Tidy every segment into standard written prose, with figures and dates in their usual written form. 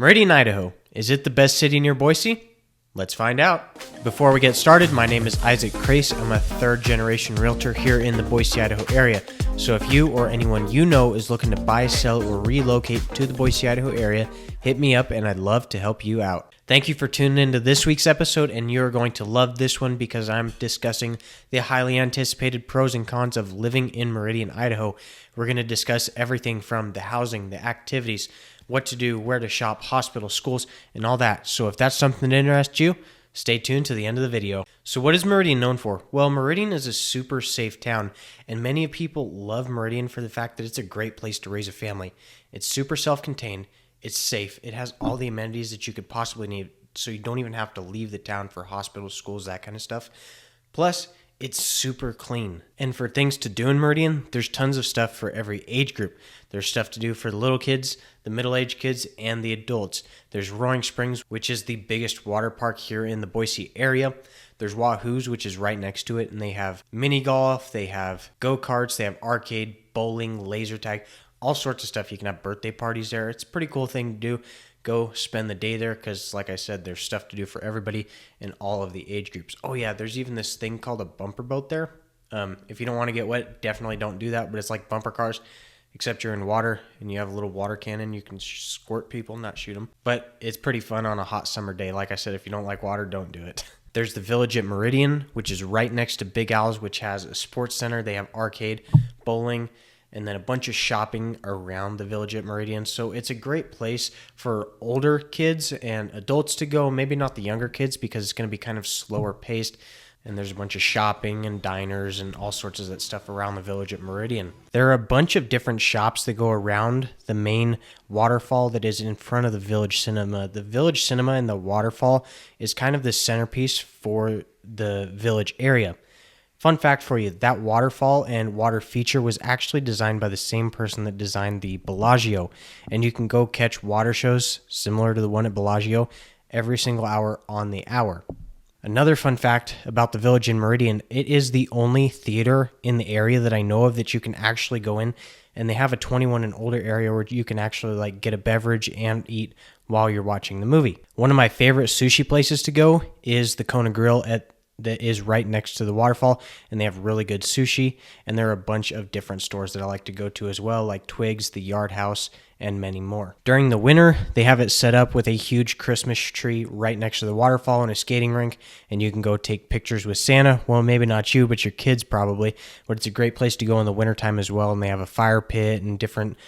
Meridian, Idaho. Is it the best city near Boise? Let's find out. Before we get started, my name is Isaac Crace. I'm a third-generation realtor here in the Boise, Idaho area. So if you or anyone you know is looking to buy, sell, or relocate to the Boise, Idaho area, hit me up and I'd love to help you out. Thank you for tuning into this week's episode, and you're going to love this one because I'm discussing the highly anticipated pros and cons of living in Meridian, Idaho. We're going to discuss everything from the housing, the activities, what to do, where to shop, hospitals, schools, and all that. So if that's something that interests you, stay tuned to the end of the video. So what is Meridian known for? Well, Meridian is a super safe town, and many people love Meridian for the fact that it's a great place to raise a family. It's super self-contained, it's safe, it has all the amenities that you could possibly need, so you don't even have to leave the town for hospitals, schools, that kind of stuff. Plus, it's super clean. And for things to do in Meridian, there's tons of stuff for every age group. There's stuff to do for the little kids, the middle-aged kids, and the adults. There's Roaring Springs, which is the biggest water park here in the Boise area. There's Wahoo's, which is right next to it, and they have mini golf, they have go-karts, they have arcade, bowling, laser tag, all sorts of stuff. You can have birthday parties there. It's a pretty cool thing to do. Go spend the day there because, like I said, there's stuff to do for everybody in all of the age groups. Oh, yeah, there's even this thing called a bumper boat there. If you don't want to get wet, definitely don't do that, but it's like bumper cars, except you're in water and you have a little water cannon. You can squirt people, not shoot them. But it's pretty fun on a hot summer day. Like I said, if you don't like water, don't do it. There's the Village at Meridian, which is right next to Big Al's, which has a sports center. They have arcade, bowling, and then a bunch of shopping around the Village at Meridian. So it's a great place for older kids and adults to go, maybe not the younger kids because it's going to be kind of slower paced. And there's a bunch of shopping and diners and all sorts of that stuff around the Village at Meridian. There are a bunch of different shops that go around the main waterfall that is in front of the Village Cinema. The Village Cinema and the waterfall is kind of the centerpiece for the Village area. Fun fact for you, that waterfall and water feature was actually designed by the same person that designed the Bellagio. And you can go catch water shows similar to the one at Bellagio every single hour on the hour. Another fun fact about the Village in Meridian, it is the only theater in the area that I know of that you can actually go in. And they have a 21 and older area where you can actually get a beverage and eat while you're watching the movie. One of my favorite sushi places to go is the Kona Grill that is right next to the waterfall, and they have really good sushi, and there are a bunch of different stores that I like to go to as well, like Twigs, the Yard House, and many more. During the winter, they have it set up with a huge Christmas tree right next to the waterfall and a skating rink, and you can go take pictures with Santa. Well, maybe not you, but your kids probably, but it's a great place to go in the wintertime as well, and they have a fire pit and different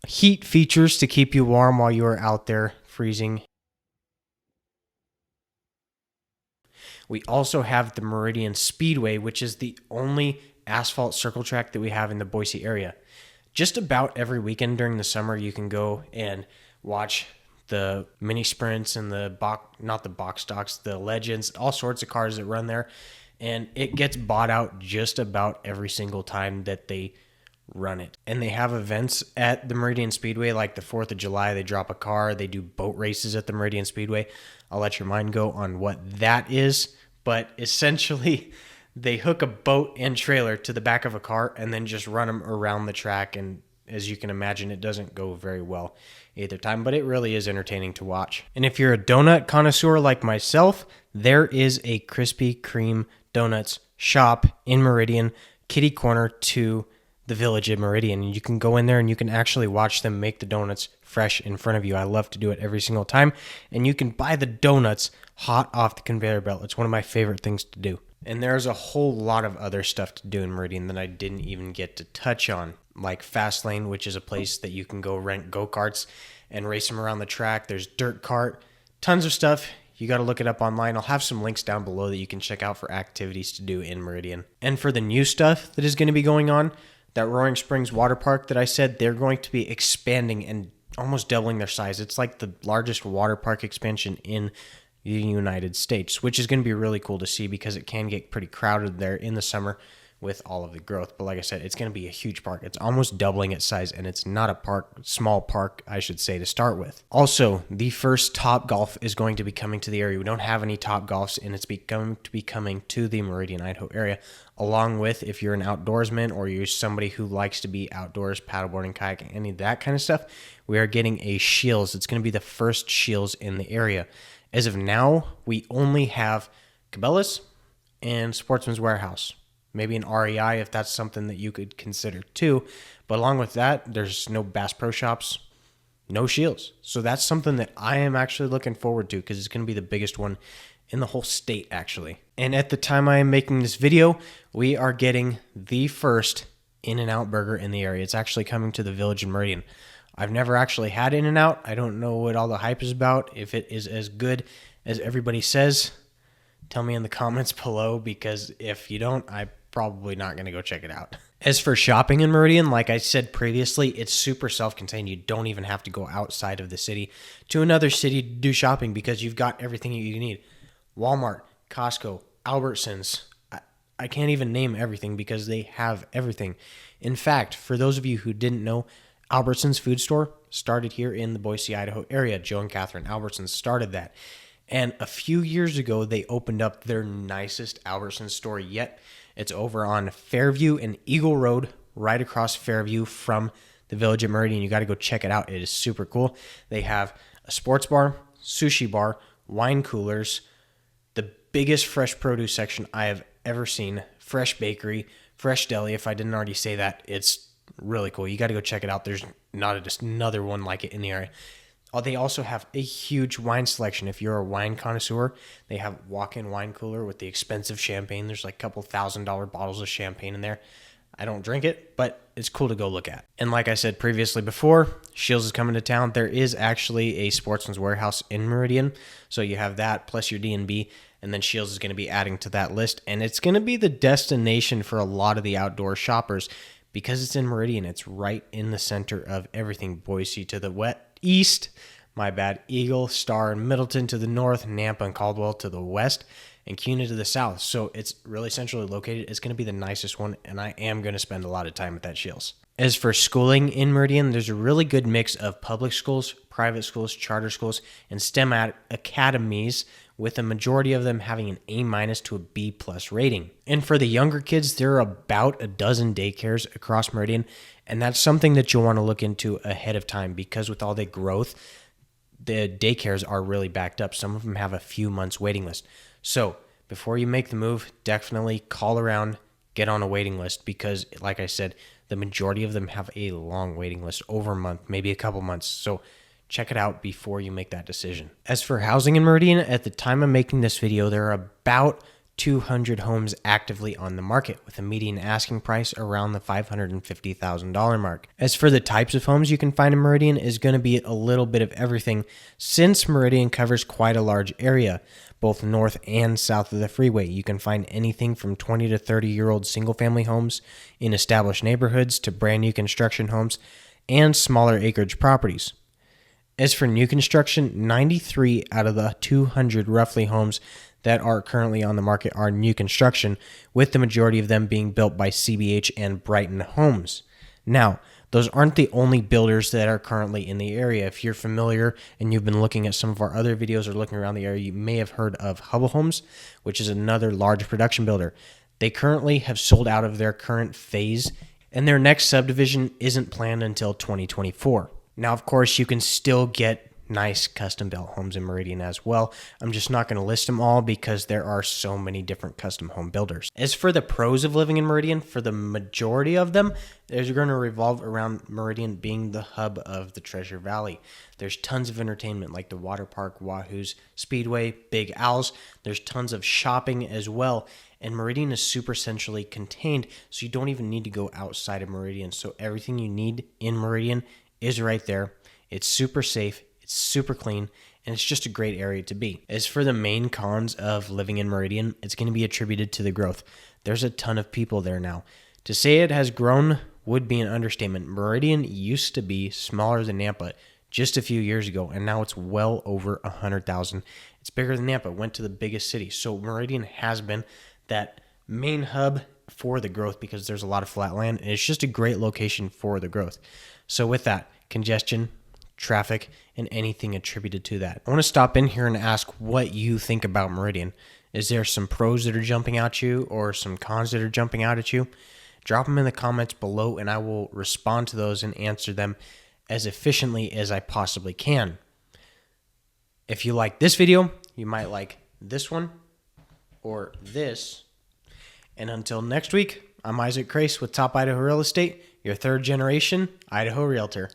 heat features to keep you warm while you are out there freezing. We also have the Meridian Speedway, which is the only asphalt circle track that we have in the Boise area. Just about every weekend during the summer, you can go and watch the mini sprints and the box stocks, the legends, all sorts of cars that run there. And it gets bought out just about every single time that they run it. And they have events at the Meridian Speedway, like the 4th of July, they drop a car, they do boat races at the Meridian Speedway. I'll let your mind go on what that is, but essentially they hook a boat and trailer to the back of a car and then just run them around the track. And as you can imagine, it doesn't go very well either time, but it really is entertaining to watch. And if you're a donut connoisseur like myself, there is a Krispy Kreme donuts shop in Meridian, kitty corner to the Village at Meridian, and you can go in there and you can actually watch them make the donuts fresh in front of you. I love to do it every single time, and you can buy the donuts hot off the conveyor belt. It's one of my favorite things to do. And there's a whole lot of other stuff to do in Meridian that I didn't even get to touch on, like Fastlane, which is a place that you can go rent go-karts and race them around the track. There's Dirt Cart, tons of stuff. You got to look it up online. I'll have some links down below that you can check out for activities to do in Meridian. And for the new stuff that is going to be going on, that Roaring Springs water park that I said, they're going to be expanding and almost doubling their size. It's like the largest water park expansion in the United States, which is going to be really cool to see because it can get pretty crowded there in the summer with all of the growth. But like I said, it's going to be a huge park. It's almost doubling its size, and it's not a small park, I should say, to start with. Also, the first Top Golf is going to be coming to the area. We don't have any Top Golfs, and it's going to be coming to the Meridian, Idaho area, along with, if you're an outdoorsman or you're somebody who likes to be outdoors, paddleboarding, kayaking, any of that kind of stuff, we are getting a Scheels. It's going to be the first Scheels in the area. As of now, we only have Cabela's and Sportsman's Warehouse. Maybe an REI if that's something that you could consider too. But along with that, there's no Bass Pro Shops, no Scheels. So that's something that I am actually looking forward to because it's going to be the biggest one in the whole state, actually. And at the time I am making this video, we are getting the first In-N-Out burger in the area. It's actually coming to the Village in Meridian. I've never actually had In-N-Out. I don't know what all the hype is about. If it is as good as everybody says, tell me in the comments below, because if you don't, I'm probably not going to go check it out. As for shopping in Meridian, like I said previously, it's super self-contained. You don't even have to go outside of the city to another city to do shopping because you've got everything you need. Walmart, Costco, Albertsons. I can't even name everything because they have everything. In fact, for those of you who didn't know, Albertsons food store started here in the Boise, Idaho area. Joe and Catherine Albertsons started that. And a few years ago, they opened up their nicest Albertsons store yet. It's over on Fairview and Eagle Road, right across Fairview from the Village at Meridian. You got to go check it out. It is super cool. They have a sports bar, sushi bar, wine coolers, the biggest fresh produce section I have ever seen, fresh bakery, fresh deli. If I didn't already say that, it's really cool. You got to go check it out. There's not just another one like it in the area. They also have a huge wine selection. If you're a wine connoisseur, they have walk-in wine cooler with the expensive champagne. There's like a couple $1,000 bottles of champagne in there. I don't drink it, but it's cool to go look at. And like I said previously before, Scheels is coming to town. There is actually a Sportsman's Warehouse in Meridian. So you have that plus your D&B, and then Scheels is going to be adding to that list. And it's going to be the destination for a lot of the outdoor shoppers because it's in Meridian. It's right in the center of everything. Boise to the east, Eagle, Star, and Middleton to the north, Nampa and Caldwell to the west, and Kuna to the south. So it's really centrally located. It's going to be the nicest one, and I am going to spend a lot of time at that Scheels. As for schooling in Meridian, there's a really good mix of public schools, private schools, charter schools, and STEM academies, with a majority of them having an A- to a B+ rating. And for the younger kids, there are about a dozen daycares across Meridian, and that's something that you'll want to look into ahead of time because with all the growth, the daycares are really backed up. Some of them have a few months waiting list. So before you make the move, definitely call around, get on a waiting list because, like I said, the majority of them have a long waiting list, over a month, maybe a couple months. So check it out before you make that decision. As for housing in Meridian, at the time of making this video, there are about 200 homes actively on the market with a median asking price around the $550,000 mark. As for the types of homes you can find in Meridian is going to be a little bit of everything since Meridian covers quite a large area, both north and south of the freeway. You can find anything from 20 to 30-year-old single-family homes in established neighborhoods to brand new construction homes and smaller acreage properties. As for new construction, 93 out of the 200 roughly homes that are currently on the market are new construction, with the majority of them being built by CBH and Brighton Homes. Now, those aren't the only builders that are currently in the area. If you're familiar and you've been looking at some of our other videos or looking around the area, you may have heard of Helpfull Homes, which is another large production builder. They currently have sold out of their current phase, and their next subdivision isn't planned until 2024. Now, of course, you can still get nice custom built homes in Meridian as well. I'm just not going to list them all because there are so many different custom home builders. As for the pros of living in Meridian, for the majority of them, they're going to revolve around Meridian being the hub of the Treasure Valley. There's tons of entertainment like the Waterpark, Wahoo's, Speedway, Big Owl's. There's tons of shopping as well. And Meridian is super centrally contained, so you don't even need to go outside of Meridian. So everything you need in Meridian is right there. It's super safe. It's super clean, and it's just a great area to be. As for the main cons of living in Meridian, it's going to be attributed to the growth. There's a ton of people there now. To say it has grown would be an understatement. Meridian used to be smaller than Nampa just a few years ago, and now it's well over 100,000. It's bigger than Nampa, went to the biggest city. So Meridian has been that main hub for the growth because there's a lot of flat land, and it's just a great location for the growth. So with that, congestion, traffic, and anything attributed to that. I want to stop in here and ask what you think about Meridian. Is there some pros that are jumping out at you or some cons that are jumping out at you? Drop them in the comments below and I will respond to those and answer them as efficiently as I possibly can. If you like this video, you might like this one or this. And until next week, I'm Isaac Crace with Top Idaho Real Estate, your third generation Idaho Realtor.